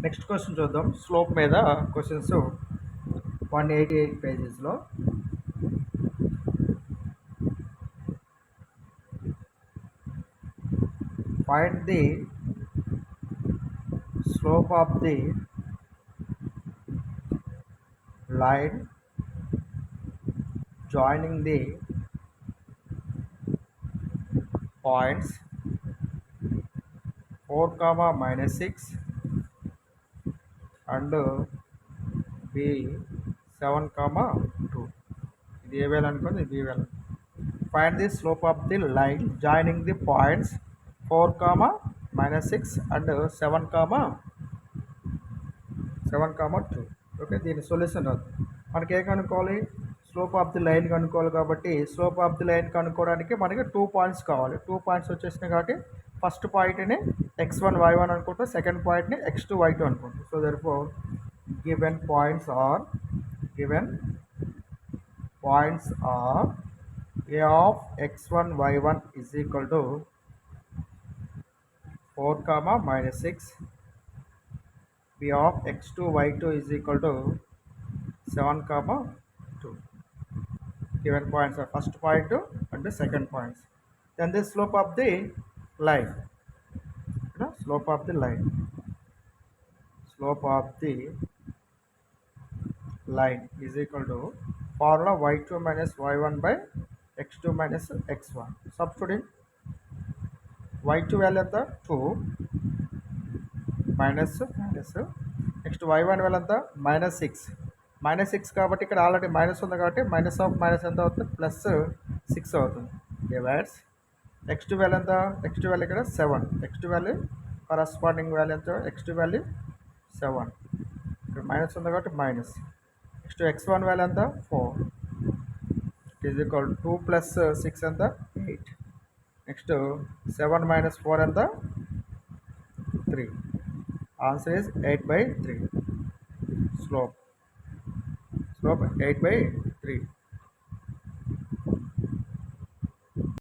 Next question చూద్దాం. Slope మీద questions 188 పేజెస్లో. Find the slope of the line joining the points 4, -6 and B 7, 2. ఇది A value అనుకోండి, ఇది B value. Find the slope of the line joining the points 4, -6 and 7, 2. Okay, దీని solution రాదు. మనకి ఏం కనుక్కోవాలి? స్లోప్ ఆఫ్ ది లైన్ కనుక్కోవాలి. కాబట్టి స్లోప్ ఆఫ్ ది లైన్ కనుక్కోవడానికి మనకి 2 పాయింట్స్ కావాలి. 2 పాయింట్స్ వచ్చేసినాయి కాబట్టి ఫస్ట్ పాయింట్ని x1 y1 అనుకుంటాం, సెకండ్ పాయింట్ని x2 y2 అనుకుంటాం. So therefore given points are a of x1 y1 is equal to 4, -6, b of x2 y2 is equal to 7, 2. Given points are first point and the second points. Then the slope of the line. Slope of the line is equal to formula y2 minus y1 by x2 minus x1. Substituting y2 value at the 2 minus next y1 value at the -6 కాబట్టి ఇక్కడ already minus ఉంది కాబట్టి minus of minus ఎంత అవుతుంది? +6 అవుతుంది. Divides next value ఎంత? Next value ఇక్కడ 7. Next value corresponding value ఎంత? Next value 7. ఇక్కడ మైనస్ ఉంది కాబట్టి మైనస్. నెక్స్ట్ x1 వాల్యూ ఎంత? 4 ఈజ్ ఈక్వల్ 2 + 6 ఎంత? 8. నెక్స్ట్ 7 - 4 ఎంత? 3. Answer is 8/3. స్లోప్ 8/3.